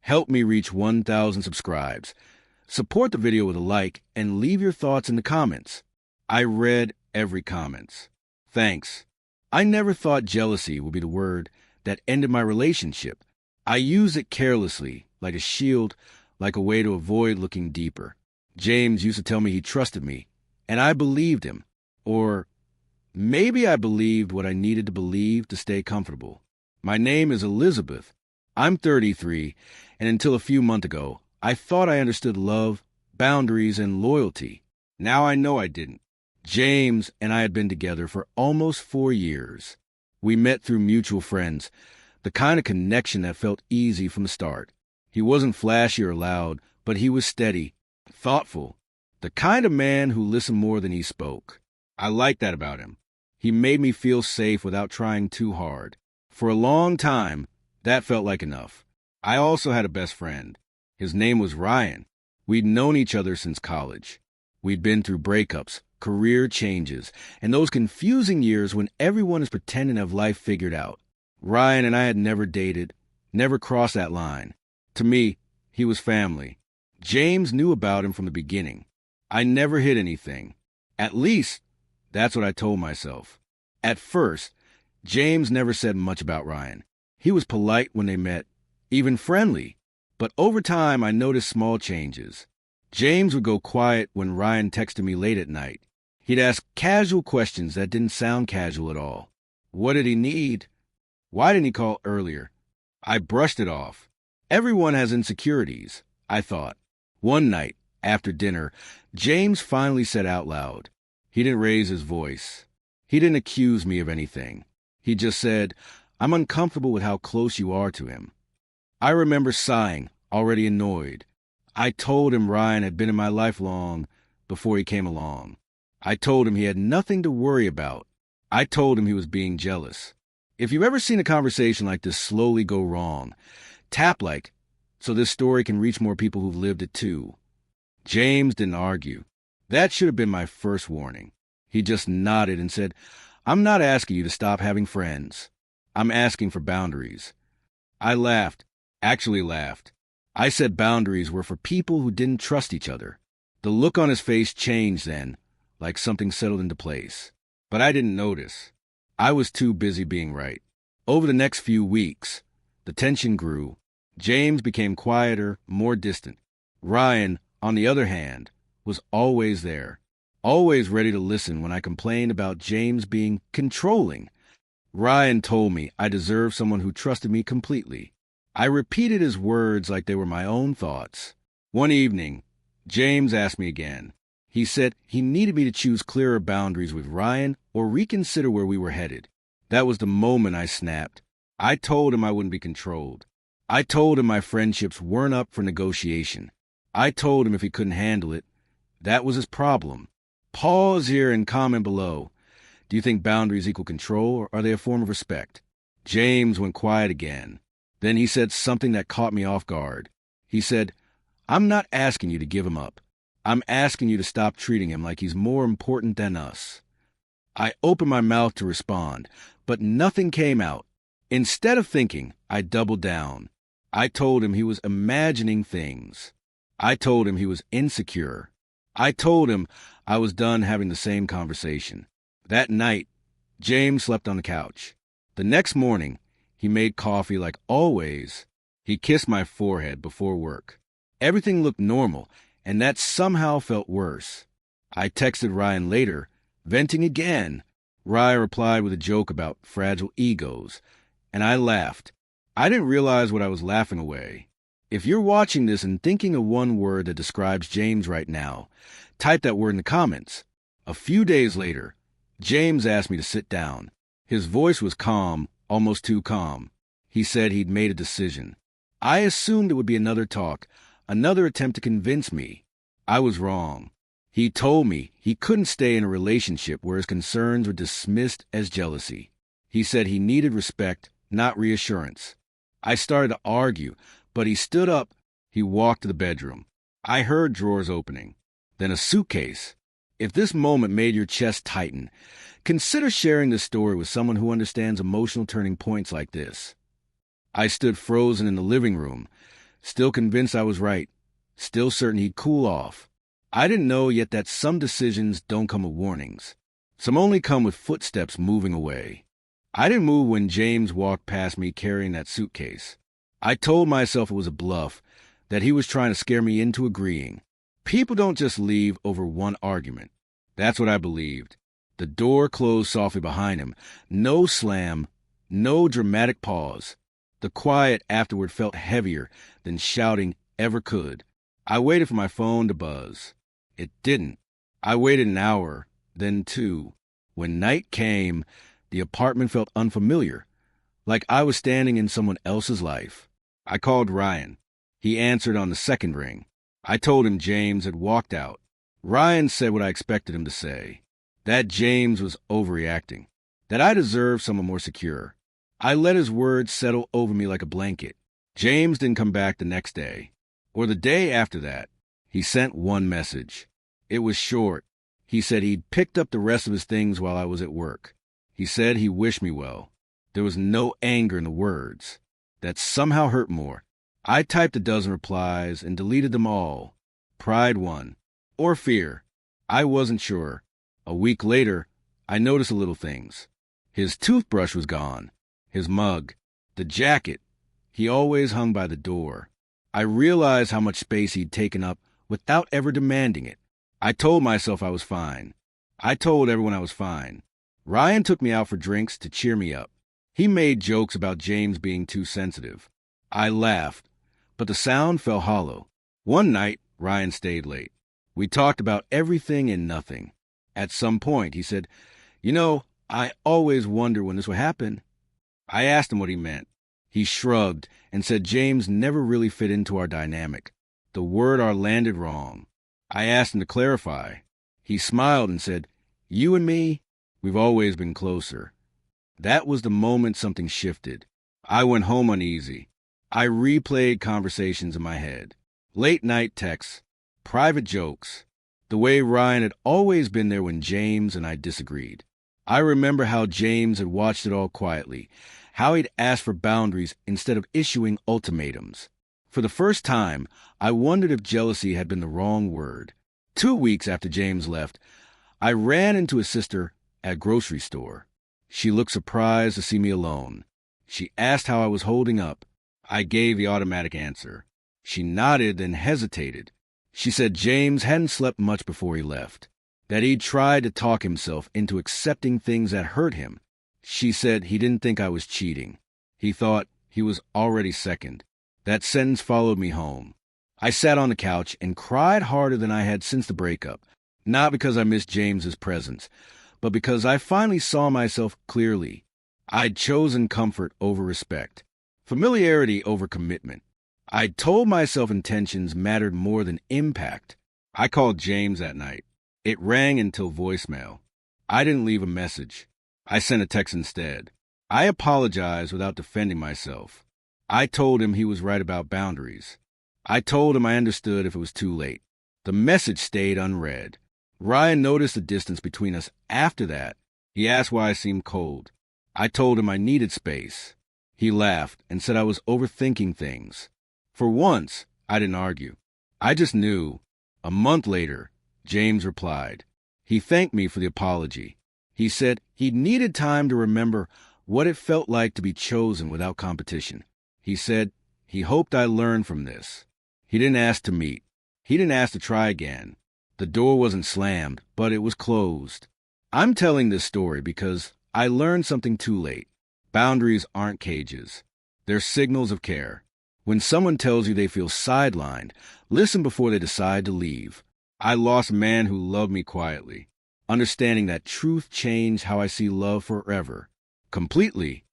Help me reach 1,000 subscribes. Support the video with a like and leave your thoughts in the comments. I read every comment. Thanks. I never thought jealousy would be the word that ended my relationship. I used it carelessly, like a shield, like a way to avoid looking deeper. James used to tell me he trusted me, and I believed him. Or maybe I believed what I needed to believe to stay comfortable. My name is Elizabeth. I'm 33, and until a few months ago, I thought I understood love, boundaries, and loyalty. Now I know I didn't. James and I had been together for almost 4 years. We met through mutual friends, the kind of connection that felt easy from the start. He wasn't flashy or loud, but he was steady, thoughtful, the kind of man who listened more than he spoke. I liked that about him. He made me feel safe without trying too hard. For a long time, that felt like enough. I also had a best friend. His name was Ryan. We'd known each other since college. We'd been through breakups, career changes, and those confusing years when everyone is pretending to have life figured out. Ryan and I had never dated, never crossed that line. To me, he was family. James knew about him from the beginning. I never hid anything. At least, that's what I told myself. At first, James never said much about Ryan. He was polite when they met, even friendly. But over time, I noticed small changes. James would go quiet when Ryan texted me late at night. He'd ask casual questions that didn't sound casual at all. What did he need? Why didn't he call earlier? I brushed it off. Everyone has insecurities, I thought. One night, after dinner, James finally said out loud. He didn't raise his voice. He didn't accuse me of anything. He just said, "I'm uncomfortable with how close you are to him." I remember sighing, already annoyed. I told him Ryan had been in my life long before he came along. I told him he had nothing to worry about. I told him he was being jealous. If you've ever seen a conversation like this slowly go wrong, tap like, so this story can reach more people who've lived it too. James didn't argue. That should have been my first warning. He just nodded and said, "I'm not asking you to stop having friends. I'm asking for boundaries." I laughed, actually laughed. I said boundaries were for people who didn't trust each other. The look on his face changed then, like something settled into place. But I didn't notice. I was too busy being right. Over the next few weeks, the tension grew. James became quieter, more distant. Ryan, on the other hand, was always there, always ready to listen when I complained about James being controlling. Ryan told me I deserved someone who trusted me completely. I repeated his words like they were my own thoughts. One evening, James asked me again. He said he needed me to choose clearer boundaries with Ryan or reconsider where we were headed. That was the moment I snapped. I told him I wouldn't be controlled. I told him my friendships weren't up for negotiation. I told him if he couldn't handle it, that was his problem. Pause here and comment below. Do you think boundaries equal control, or are they a form of respect? James went quiet again. Then he said something that caught me off guard. He said, "I'm not asking you to give him up. I'm asking you to stop treating him like he's more important than us." I opened my mouth to respond, but nothing came out. Instead of thinking, I doubled down. I told him he was imagining things. I told him he was insecure. I told him I was done having the same conversation. That night, James slept on the couch. The next morning, he made coffee like always. He kissed my forehead before work. Everything looked normal, and that somehow felt worse. I texted Ryan later, venting again. Ryan replied with a joke about fragile egos, and I laughed. I didn't realize what I was laughing away. If you're watching this and thinking of one word that describes James right now, type that word in the comments. A few days later, James asked me to sit down. His voice was calm, almost too calm. He said he'd made a decision. I assumed it would be another talk, another attempt to convince me. I was wrong. He told me he couldn't stay in a relationship where his concerns were dismissed as jealousy. He said he needed respect, not reassurance. I started to argue, but he stood up. He walked to the bedroom. I heard drawers opening, then a suitcase. If this moment made your chest tighten, consider sharing this story with someone who understands emotional turning points like this. I stood frozen in the living room, Still convinced I was right. Still certain he'd cool off. I didn't know yet that some decisions don't come with warnings. Some only come with footsteps moving away. I didn't move when James walked past me carrying that suitcase. I told myself it was a bluff, that he was trying to scare me into agreeing. People don't just leave over one argument. That's what I believed. The door closed softly behind him. No slam, no dramatic pause. The quiet afterward felt heavier than shouting ever could. I waited for my phone to buzz. It didn't. I waited an hour, then two. When night came, the apartment felt unfamiliar, like I was standing in someone else's life. I called Ryan. He answered on the second ring. I told him James had walked out. Ryan said what I expected him to say, that James was overreacting, that I deserved someone more secure. I let his words settle over me like a blanket. James didn't come back the next day, or the day after that. He sent one message. It was short. He said he'd picked up the rest of his things while I was at work. He said he wished me well. There was no anger in the words. That somehow hurt more. I typed a dozen replies and deleted them all. Pride won. Or fear. I wasn't sure. A week later, I noticed the little things. His toothbrush was gone. His mug. The jacket. He always hung by the door. I realized how much space he'd taken up without ever demanding it. I told myself I was fine. I told everyone I was fine. Ryan took me out for drinks to cheer me up. He made jokes about James being too sensitive. I laughed, but the sound fell hollow. One night, Ryan stayed late. We talked about everything and nothing. At some point, he said, I always wonder when this will happen. I asked him what he meant. He shrugged and said James never really fit into our dynamic. The word "our" landed wrong. I asked him to clarify. He smiled and said, "You and me, we've always been closer." That was the moment something shifted. I went home uneasy. I replayed conversations in my head. Late-night texts, private jokes, the way Ryan had always been there when James and I disagreed. I remember how James had watched it all quietly, how he'd asked for boundaries instead of issuing ultimatums. For the first time, I wondered if jealousy had been the wrong word. 2 weeks after James left, I ran into his sister at a grocery store. She looked surprised to see me alone. She asked how I was holding up. I gave the automatic answer. She nodded, then hesitated. She said James hadn't slept much before he left, that he'd tried to talk himself into accepting things that hurt him. She said he didn't think I was cheating. He thought he was already second. That sentence followed me home. I sat on the couch and cried harder than I had since the breakup, not because I missed James's presence, but because I finally saw myself clearly. I'd chosen comfort over respect, familiarity over commitment. I'd told myself intentions mattered more than impact. I called James that night. It rang until voicemail. I didn't leave a message. I sent a text instead. I apologized without defending myself. I told him he was right about boundaries. I told him I understood if it was too late. The message stayed unread. Ryan noticed the distance between us after that. He asked why I seemed cold. I told him I needed space. He laughed and said I was overthinking things. For once, I didn't argue. I just knew. A month later, James replied. He thanked me for the apology. He said he needed time to remember what it felt like to be chosen without competition. He said he hoped I learned from this. He didn't ask to meet. He didn't ask to try again. The door wasn't slammed, but it was closed. I'm telling this story because I learned something too late. Boundaries aren't cages. They're signals of care. When someone tells you they feel sidelined, listen before they decide to leave. I lost a man who loved me quietly. Understanding that truth changed how I see love forever. Completely.